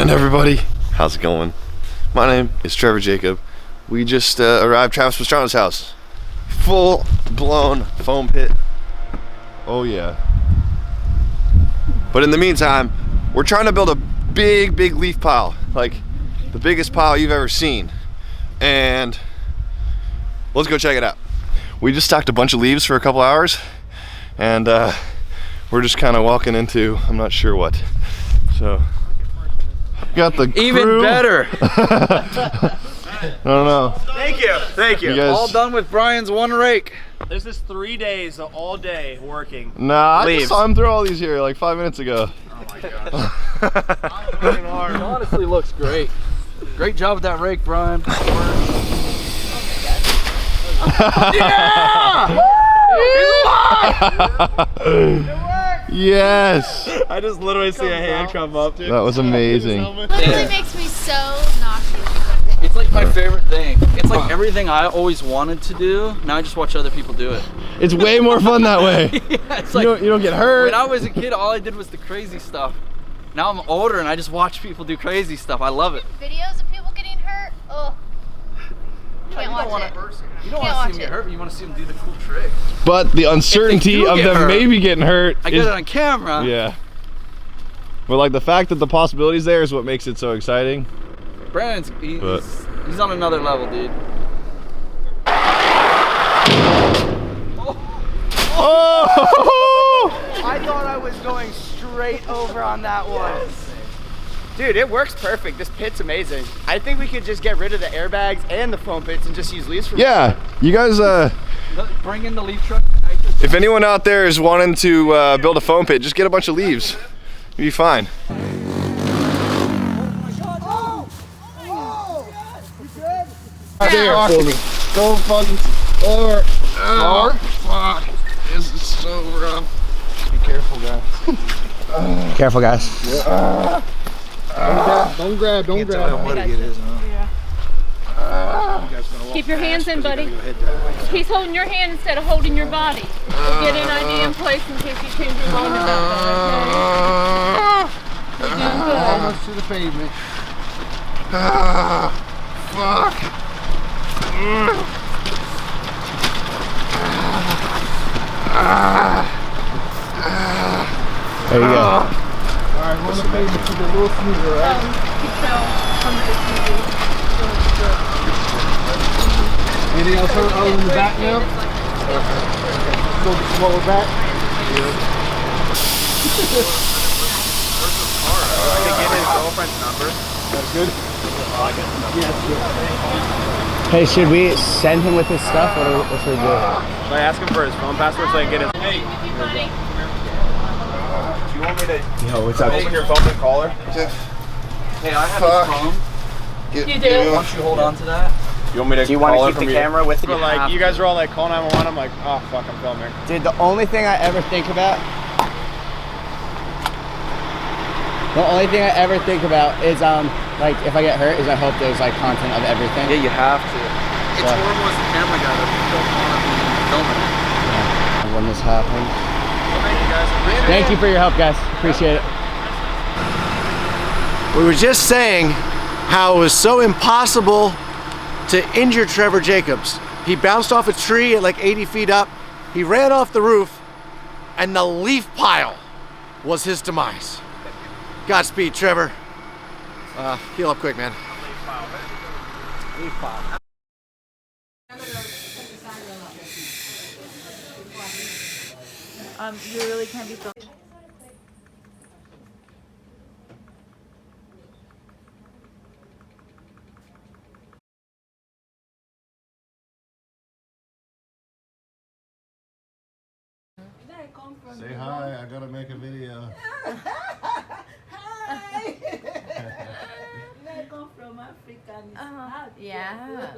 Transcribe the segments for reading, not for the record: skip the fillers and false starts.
Morning, everybody. How's it going? My name is Trevor Jacob. We just arrived at Travis Pastranas' house. Full blown foam pit. Oh yeah. But in the meantime, we're trying to build a big leaf pile, like the biggest pile you've ever seen. And let's go check it out. We just stacked a bunch of leaves for a couple hours, and we're just kind of walking into I'm not sure what. So got the crew. Even better. I don't know. Thank you. You guys... All done with Brian's one rake. This is 3 days, all day working. Nah, I just saw him throw all these here like 5 minutes ago. Oh my gosh. I'm working hard. It honestly looks great. Great job with that rake, Brian. Yeah! Yes! I just literally see a hand come up, dude. That was amazing. Literally makes me so nauseous. It's like my favorite thing. It's like everything I always wanted to do. Now I just watch other people do it. It's way more fun that way. Yeah, it's like, you don't get hurt. When I was a kid, all I did was the crazy stuff. Now I'm older and I just watch people do crazy stuff. I love it. Videos of people getting hurt? Oh. Can't watch it. You don't want to see me hurt, but you want to see them do the cool trick. But the uncertainty of them maybe getting hurt. I get it on camera. Yeah. But like the fact that the possibilities there is what makes it so exciting. Brandon's he's on another level, dude. Oh! I thought I was going straight over on that one. Dude, it works perfect. This pit's amazing. I think we could just get rid of the airbags and the foam pits and just use leaves for You guys, bring in the leaf truck. if anyone out there is wanting to build a foam pit, just get a bunch of leaves. You'll be fine. There, go fucking forward. Oh, fuck. This is so rough. Be careful, guys. Careful, guys. Don't grab. Yeah. Keep your hands in, buddy. He's holding your hand instead of holding your body. So get an idea in place in case you change your mind about that, okay? You're doing good. Almost to the pavement. Fuck. There you go. Alright, we're on the pavement to the little smoother, right? Anything else hurt other than the back now? Go get some lower back. I can get his girlfriend's number. That's good? Hey, should we send him with his stuff or what should we do? Should I ask him for his phone password so I can get his... Hey, do you want me to what's up? open your phone and call her? Hey, I have his phone. You do? Why don't you hold on to that? You want me to Do you want to keep the camera with you? But like, you guys are all like, call 911. I'm like, oh fuck, I'm filming. Dude, the only thing I ever think about is like if I get hurt is I hope there's like content of everything. Yeah, you have to. It's horrible as a camera guy that you don't want to be filming it. Yeah. When this happens. Well, thank you guys. Thank you for your help, guys. Appreciate it. We were just saying how it was so impossible to injure Trevor Jacobs. He bounced off a tree at like 80 feet up. He ran off the roof, and the leaf pile was his demise. Godspeed, Trevor. Heal up quick, man. Leaf pile. You really can't be filming. Say hi, I gotta make a video. Hi! I come from Africa. Yeah.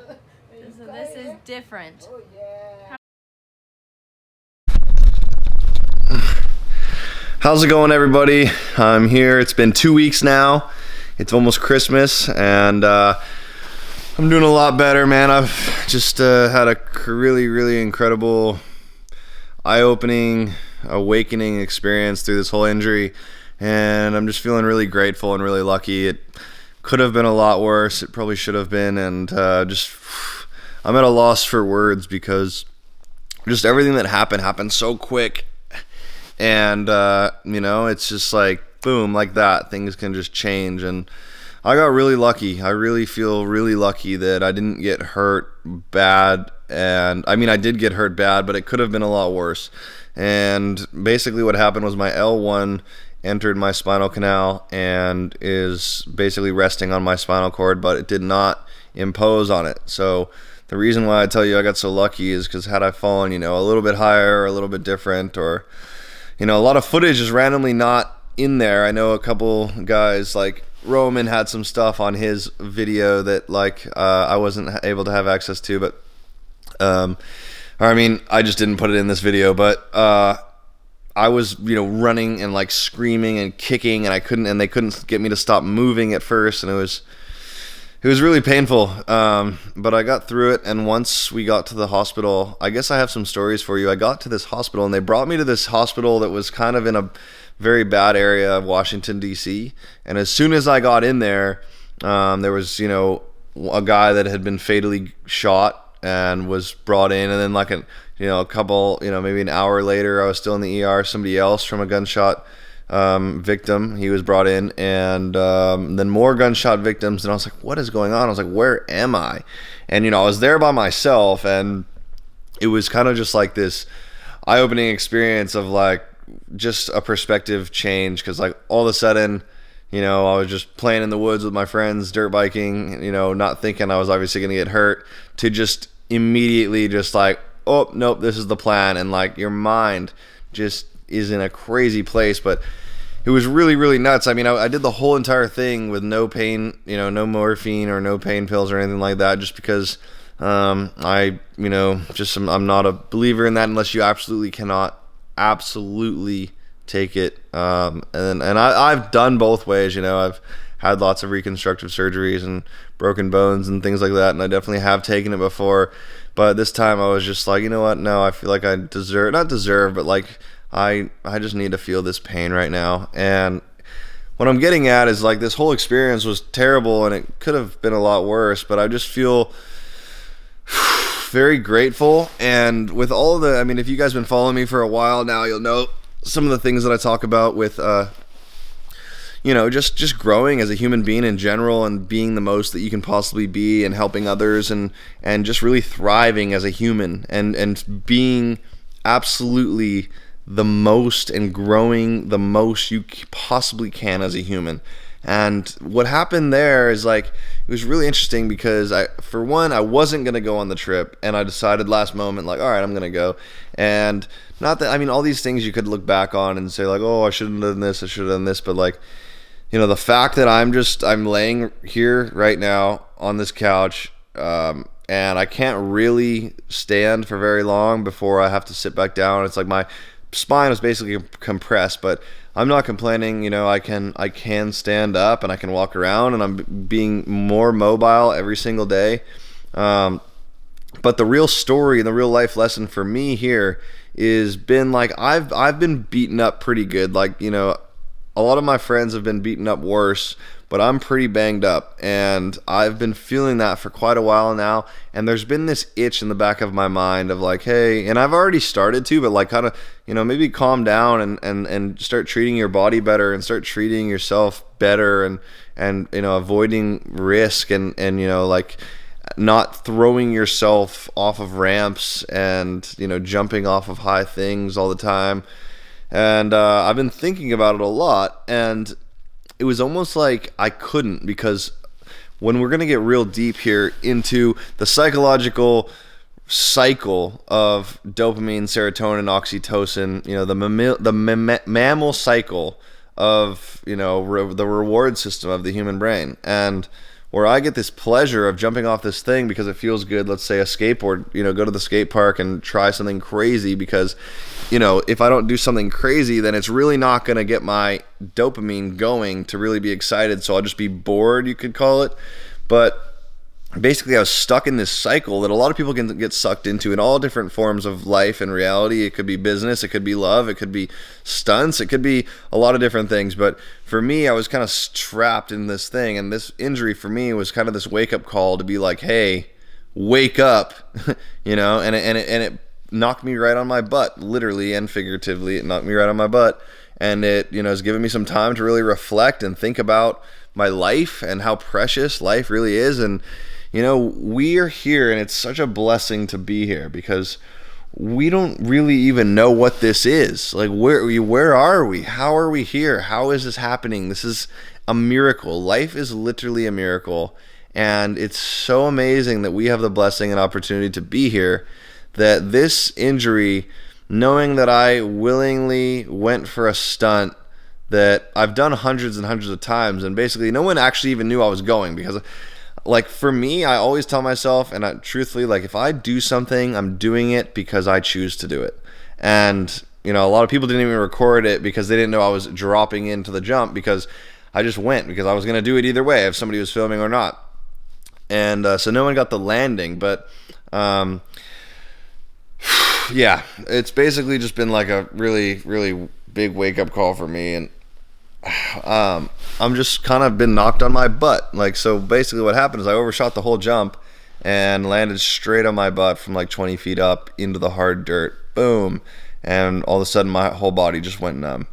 So this is different. Oh, yeah. How's it going, everybody? I'm here. It's been 2 weeks now. It's almost Christmas, and I'm doing a lot better, man. I've just had a really incredible, eye-opening, awakening experience through this whole injury, and I'm just feeling really grateful and really lucky. It could have been a lot worse. It probably should have been, and I'm at a loss for words because just everything that happened so quick, and it's just like boom, like that. Things can just change, and I got really lucky. I really feel really lucky that I didn't get hurt bad, and I mean I did get hurt bad, but it could have been a lot worse. And basically what happened was my L1 entered my spinal canal and is basically resting on my spinal cord, but it did not impose on it. So the reason why I tell you I got so lucky is because had I fallen, a little bit higher or a little bit different, or a lot of footage is randomly not in there. I know a couple guys like Roman had some stuff on his video that I wasn't able to have access to, but I just didn't put it in this video, but I was running and screaming and kicking, and they couldn't get me to stop moving at first, and it was really painful, but I got through it. And once we got to the hospital, I guess I have some stories for you. I got to this hospital, and they brought me to this hospital that was kind of in a very bad area of Washington, D.C. And as soon as I got in there, there was, a guy that had been fatally shot and was brought in. And then a couple, maybe an hour later, I was still in the ER. Somebody else from a gunshot victim, he was brought in, and then more gunshot victims. And I was like, what is going on? I was like, where am I? And, I was there by myself, and it was kind of just like this eye-opening experience of just a perspective change, because all of a sudden I was just playing in the woods with my friends, dirt biking, not thinking I was obviously going to get hurt, to just immediately just oh nope, this is the plan. And your mind just is in a crazy place. But it was really, really nuts. I mean, I did the whole entire thing with no pain, no morphine or no pain pills or anything like that, just because I'm not a believer in that unless you absolutely take it. And I've done both ways. I've had lots of reconstructive surgeries and broken bones and things like that, and I definitely have taken it before. But this time I was just like, you know what, no, I feel like I not deserve, but I just need to feel this pain right now. And what I'm getting at is this whole experience was terrible, and it could have been a lot worse, but I just feel very grateful. And with all if you guys been following me for a while now, you'll know some of the things that I talk about with just growing as a human being in general, and being the most that you can possibly be, and helping others, and just really thriving as a human, and being absolutely the most and growing the most you possibly can as a human. And what happened there is it was really interesting, because for one, I wasn't going to go on the trip, and I decided last moment, all right, I'm going to go. And not that, all these things you could look back on and say oh, I shouldn't have done this, I should have done this. But the fact that I'm laying here right now on this couch, and I can't really stand for very long before I have to sit back down. It's my spine is basically compressed, but I'm not complaining. I can stand up, and I can walk around, and I'm being more mobile every single day. But the real story and the real life lesson for me here is been I've been beaten up pretty good. A lot of my friends have been beaten up worse, but I'm pretty banged up, and I've been feeling that for quite a while now. And there's been this itch in the back of my mind of hey, and I've already started to, but kind of, maybe calm down and start treating your body better, and start treating yourself better, and avoiding risk, and not throwing yourself off of ramps, and jumping off of high things all the time. And I've been thinking about it a lot, and it was almost I couldn't, because when we're going to get real deep here into the psychological cycle of dopamine, serotonin, oxytocin, the mammal cycle of the reward system of the human brain, and where I get this pleasure of jumping off this thing because it feels good. Let's say a skateboard, go to the skate park and try something crazy, because if I don't do something crazy, then it's really not going to get my dopamine going to really be excited. So I'll just be bored, you could call it. But basically I was stuck in this cycle that a lot of people can get sucked into in all different forms of life and reality. It could be business, it could be love, it could be stunts, it could be a lot of different things. But for me, I was kind of trapped in this thing, and this injury for me was kind of this wake-up call to be like, hey, wake up, you know, and it knocked me right on my butt, literally and figuratively. It knocked me right on my butt, and it, you know, has given me some time to really reflect and think about my life and how precious life really is. And you know, we are here, and it's such a blessing to be here because we don't really even know what this is. Like, where are we? How are we here? How is this happening? This is a miracle. Life is literally a miracle, and it's so amazing that we have the blessing and opportunity to be here, that this injury, knowing that I willingly went for a stunt that I've done hundreds and hundreds of times, and basically no one actually even knew I was going, because like for me, I always tell myself, and truthfully, like if I do something, I'm doing it because I choose to do it. And you know, a lot of people didn't even record it because they didn't know I was dropping into the jump, because I just went because I was going to do it either way, if somebody was filming or not. And so no one got the landing, but yeah, it's basically just been like a really, really big wake-up call for me. And I'm just kind of been knocked on my butt. Like, so basically what happened is I overshot the whole jump and landed straight on my butt from like 20 feet up into the hard dirt. Boom. And all of a sudden my whole body just went numb.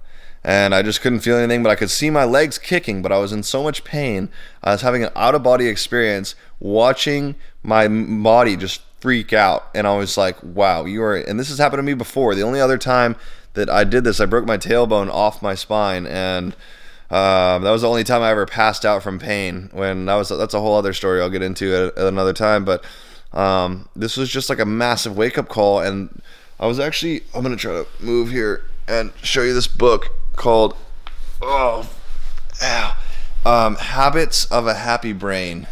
And I just couldn't feel anything, but I could see my legs kicking, but I was in so much pain. I was having an out-of-body experience watching my body just freak out. And I was like, wow, and this has happened to me before. The only other time that I did this, I broke my tailbone off my spine, and that was the only time I ever passed out from pain. That's a whole other story I'll get into at another time. But this was just like a massive wake-up call. And I'm gonna try to move here and show you this book called Habits of a Happy Brain.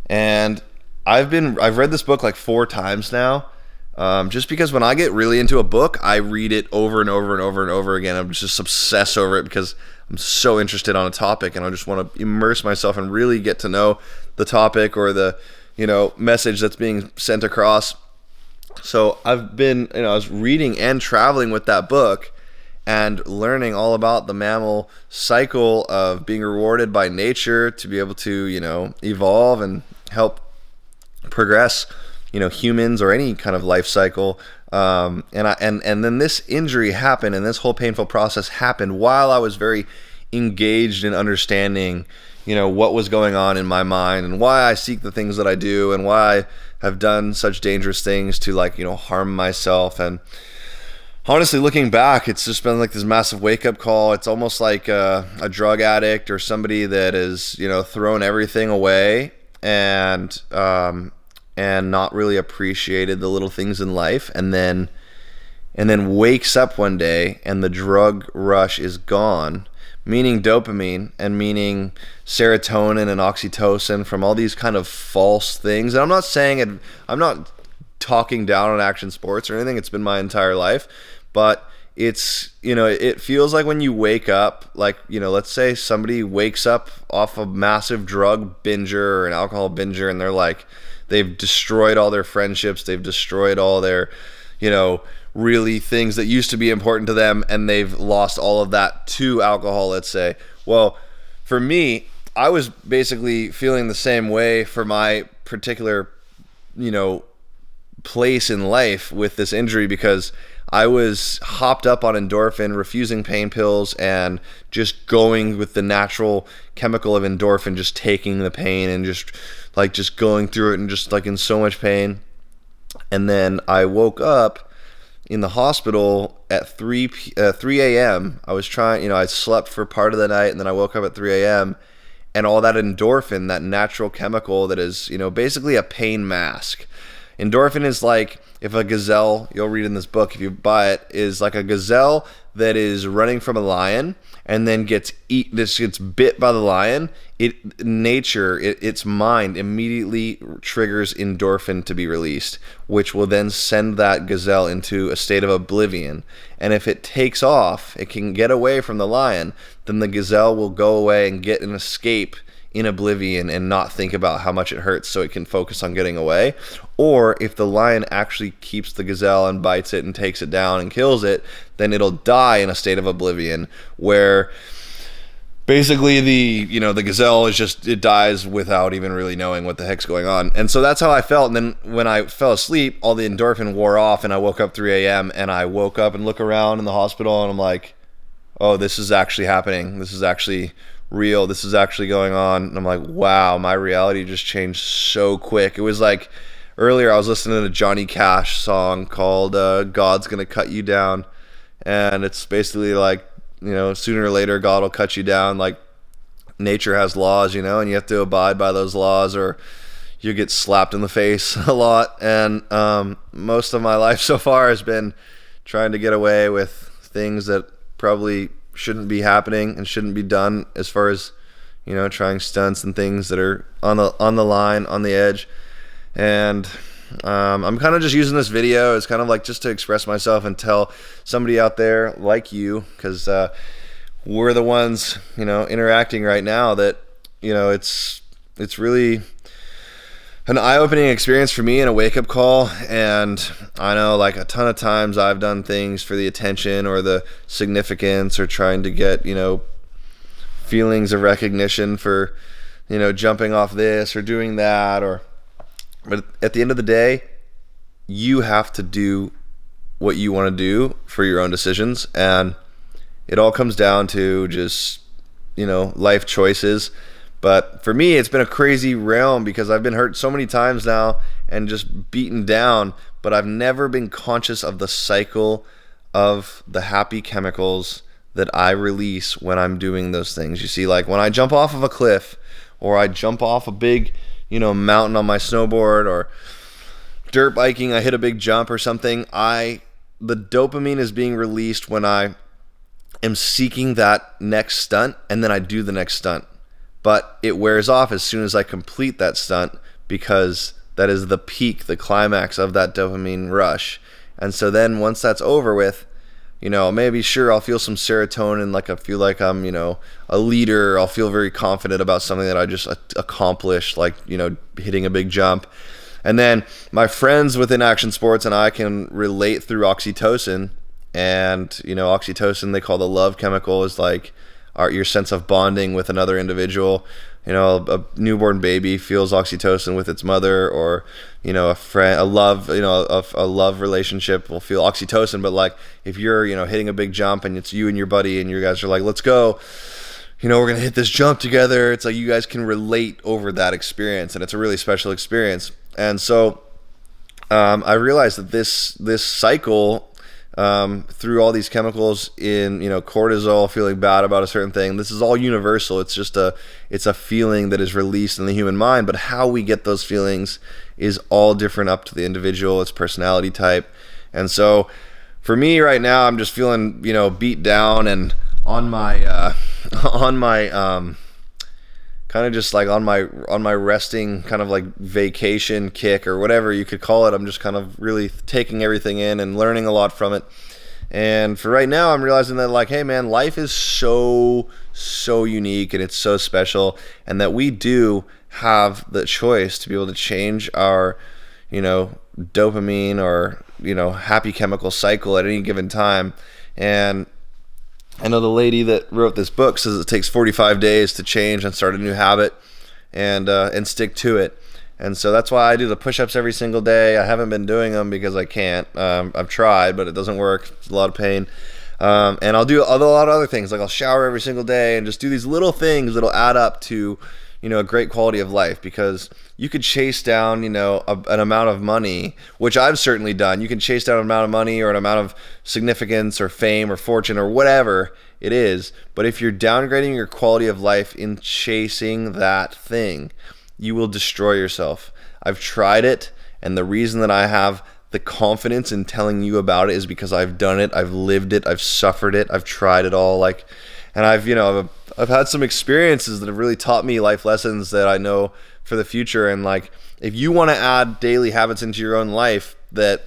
And I've read this book like 4 times now. Just because when I get really into a book, I read it over and over and over and over again. I'm just obsessed over it because I'm so interested on a topic, and I just want to immerse myself and really get to know the topic or the, you know, message that's being sent across. So I was reading and traveling with that book and learning all about the mammal cycle of being rewarded by nature to be able to, you know, evolve and help progress, you know, humans or any kind of life cycle. And then this injury happened, and this whole painful process happened while I was very engaged in understanding, you know, what was going on in my mind and why I seek the things that I do and why I have done such dangerous things to, like, you know, harm myself. And honestly, looking back, it's just been like this massive wake-up call. It's almost like a drug addict or somebody that is, you know, thrown everything away and not really appreciated the little things in life, and then wakes up one day and the drug rush is gone, meaning dopamine and meaning serotonin and oxytocin from all these kind of false things. And I'm not talking down on action sports or anything. It's been my entire life, but it's, you know, it feels like when you wake up, like, you know, let's say somebody wakes up off a massive drug binger or an alcohol binger, and they're like, they've destroyed all their friendships, they've destroyed all their, you know, really things that used to be important to them, and they've lost all of that to alcohol, let's say. Well, for me, I was basically feeling the same way for my particular, you know, place in life with this injury, because I was hopped up on endorphin, refusing pain pills, and just going with the natural chemical of endorphin, just taking the pain and just going through it and just like in so much pain. And then I woke up in the hospital at 3 a.m. I was trying, you know, I slept for part of the night, and then I woke up at 3 a.m. and all that endorphin, that natural chemical that is, you know, basically a pain mask. Endorphin is like, if a gazelle, you'll read in this book if you buy it, is like a gazelle that is running from a lion and then gets bit by the lion. Its mind immediately triggers endorphin to be released, which will then send that gazelle into a state of oblivion. And if it takes off, it can get away from the lion, then the gazelle will go away and get an escape in oblivion and not think about how much it hurts so it can focus on getting away, or if the lion actually keeps the gazelle and bites it and takes it down and kills it, then it'll die in a state of oblivion where basically the gazelle is just, it dies without even really knowing what the heck's going on. And so that's how I felt. And then when I fell asleep, all the endorphin wore off and I woke up 3 a.m. and I woke up and look around in the hospital and I'm like, oh, this is actually happening. This is actually real. This is actually going on. And I'm like, wow, my reality just changed so quick. It was like earlier I was listening to a Johnny Cash song called God's Gonna Cut You Down. And it's basically like, sooner or later God will cut you down. Like nature has laws, and you have to abide by those laws or you get slapped in the face a lot. And most of my life so far has been trying to get away with things that probably shouldn't be happening and shouldn't be done, as far as trying stunts and things that are on the line, on the edge. And I'm kind of just using this video as kind of like just to express myself and tell somebody out there like you, because we're the ones interacting right now, that it's really an eye-opening experience for me and a wake-up call. And I know like a ton of times I've done things for the attention or the significance or trying to get feelings of recognition for jumping off this or doing that, but at the end of the day, you have to do what you want to do for your own decisions. And it all comes down to just life choices. But for me, it's been a crazy realm because I've been hurt so many times now and just beaten down, but I've never been conscious of the cycle of the happy chemicals that I release when I'm doing those things. You see, like when I jump off of a cliff or I jump off a big, mountain on my snowboard, or dirt biking, I hit a big jump or something, the dopamine is being released when I am seeking that next stunt, and then I do the next stunt. But it wears off as soon as I complete that stunt, because that is the peak, the climax of that dopamine rush. And so then once that's over with, maybe sure, I'll feel some serotonin, like I feel like I'm, a leader. I'll feel very confident about something that I just accomplished, like, hitting a big jump. And then my friends within action sports and I can relate through oxytocin. And, oxytocin, they call the love chemical, is like your sense of bonding with another individual. A newborn baby feels oxytocin with its mother, or a friend, a love relationship will feel oxytocin. But like if you're hitting a big jump and it's you and your buddy and you guys are like, let's go, we're gonna hit this jump together, it's like you guys can relate over that experience, and it's a really special experience. And so I realized that this cycle, through all these chemicals in cortisol, feeling bad about a certain thing, this is all universal. It's just it's a feeling that is released in the human mind, but how we get those feelings is all different up to the individual, its personality type. And so for me right now, I'm just feeling beat down and on my kind of just like on my resting kind of like vacation kick or whatever you could call it. I'm just kind of really taking everything in and learning a lot from it. And for right now, I'm realizing that like, hey man, life is so unique and it's so special, and that we do have the choice to be able to change our dopamine or happy chemical cycle at any given time. And I know the lady that wrote this book says it takes 45 days to change and start a new habit and stick to it. And so that's why I do the push-ups every single day. I haven't been doing them because I can't. I've tried, but it doesn't work. It's a lot of pain. And I'll do a lot of other things. Like I'll shower every single day and just do these little things that'll add up to a great quality of life. Because you could chase down an amount of money, which I've certainly done. You can chase down an amount of money or an amount of significance or fame or fortune or whatever it is, but if you're downgrading your quality of life in chasing that thing, you will destroy yourself. I've tried it, and the reason that I have the confidence in telling you about it is because I've done it, I've lived it, I've suffered it, I've tried it all, and I've had some experiences that have really taught me life lessons that I know for the future. And like, if you want to add daily habits into your own life that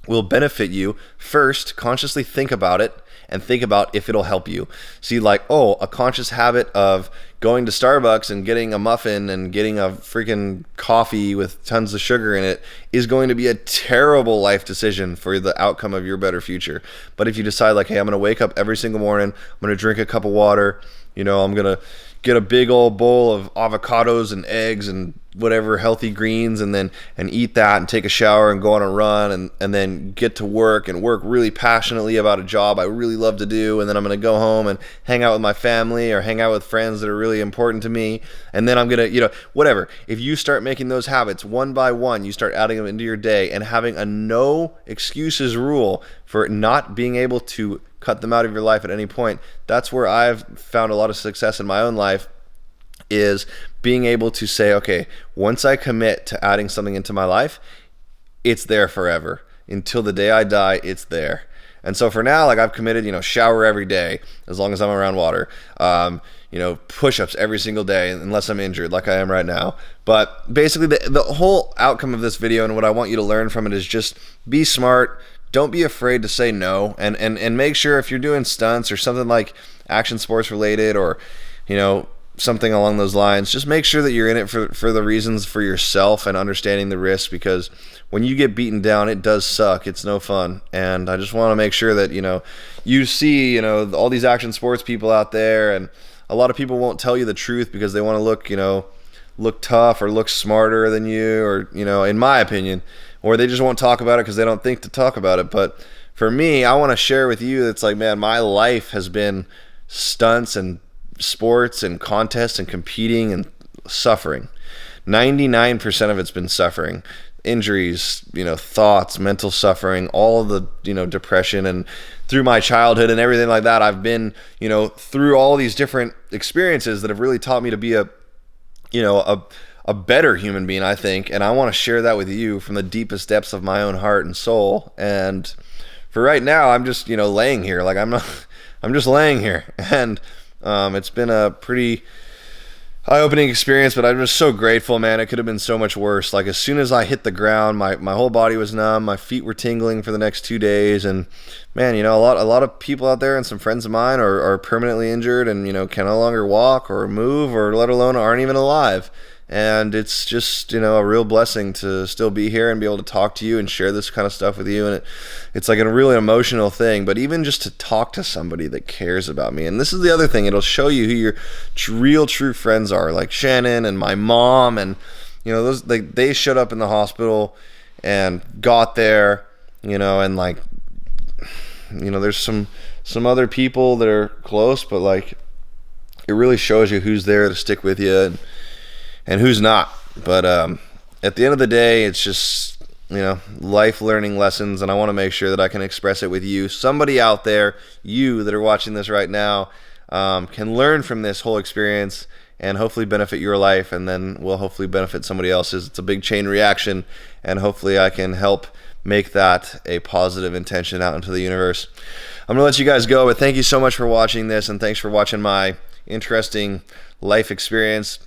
will benefit you, first consciously think about it and think about if it'll help you. See, like, a conscious habit of going to Starbucks and getting a muffin and getting a freaking coffee with tons of sugar in it is going to be a terrible life decision for the outcome of your better future. But if you decide like, hey, I'm going to wake up every single morning, I'm going to drink a cup of water, you know, I'm going to get a big old bowl of avocados and eggs and whatever healthy greens, and eat that and take a shower and go on a run, and then get to work and work really passionately about a job I really love to do, and then I'm going to go home and hang out with my family or hang out with friends that are really important to me, and then I'm going to, you know, whatever. If you start making those habits one by one, you start adding them into your day and having a no excuses rule for not being able to cut them out of your life at any point, that's where I've found a lot of success in my own life, is being able to say, okay, once I commit to adding something into my life, it's there forever. Until the day I die, it's there. And so for now, like, I've committed, you know, shower every day as long as I'm around water. You know, push-ups every single day unless I'm injured like I am right now. But basically the whole outcome of this video and what I want you to learn from it is just be smart. Don't be afraid to say no, and make sure if you're doing stunts or something like action sports related, or, you know, something along those lines, just make sure that you're in it for the reasons for yourself and understanding the risk, because when you get beaten down, it does suck. It's no fun. And I just want to make sure that, you know, you see, you know, all these action sports people out there, and a lot of people won't tell you the truth because they want to look, you know, look tough or look smarter than you, or, you know, in my opinion, or they just won't talk about it because they don't think to talk about it. But for me, I want to share with you, it's like, man, my life has been stunts and sports and contests and competing and suffering. 99% of it's been suffering, injuries, you know, thoughts, mental suffering, all of the, you know, depression, and through my childhood and everything like that, I've been, you know, through all these different experiences that have really taught me to be a, you know, a better human being, I think. And I want to share that with you from the deepest depths of my own heart and soul. And for right now, I'm just, you know, laying here. Like, I'm just laying here. And it's been a pretty eye-opening experience, but I'm just so grateful, man. It could have been so much worse. Like, as soon as I hit the ground, my whole body was numb. My feet were tingling for the next 2 days. And man, you know, a lot of people out there, and some friends of mine are permanently injured and, you know, can no longer walk or move, or let alone aren't even alive. And it's just, you know, a real blessing to still be here and be able to talk to you and share this kind of stuff with you. And it's like a really emotional thing, but even just to talk to somebody that cares about me. And this is the other thing, it'll show you who your real true friends are, like Shannon and my mom. And, you know, those, like, they showed up in the hospital and got there, you know, and, like, you know, there's some other people that are close, but, like, it really shows you who's there to stick with you and who's not. But at the end of the day, it's just, you know, life learning lessons, and I want to make sure that I can express it with you. Somebody out there, you that are watching this right now, can learn from this whole experience and hopefully benefit your life, and then will hopefully benefit somebody else's. It's a big chain reaction, and hopefully I can help make that a positive intention out into the universe. I'm gonna let you guys go, but thank you so much for watching this, and thanks for watching my interesting life experience.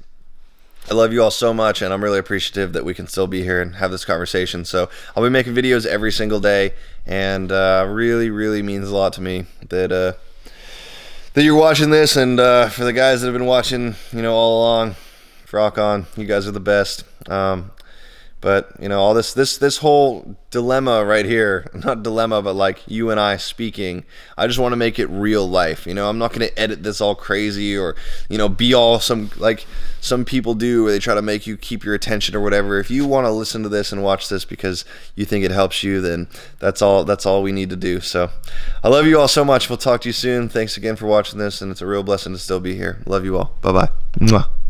I love you all so much, and I'm really appreciative that we can still be here and have this conversation. So I'll be making videos every single day, and really, really means a lot to me that you're watching this. And for the guys that have been watching, you know, all along, rock on. You guys are the best. But, you know, all this whole dilemma right here, not dilemma, but like you and I speaking, I just want to make it real life. You know, I'm not going to edit this all crazy, or, you know, be all like some people do where they try to make you keep your attention or whatever. If you want to listen to this and watch this because you think it helps you, then that's all we need to do. So I love you all so much. We'll talk to you soon. Thanks again for watching this, and it's a real blessing to still be here. Love you all. Bye-bye. Mwah.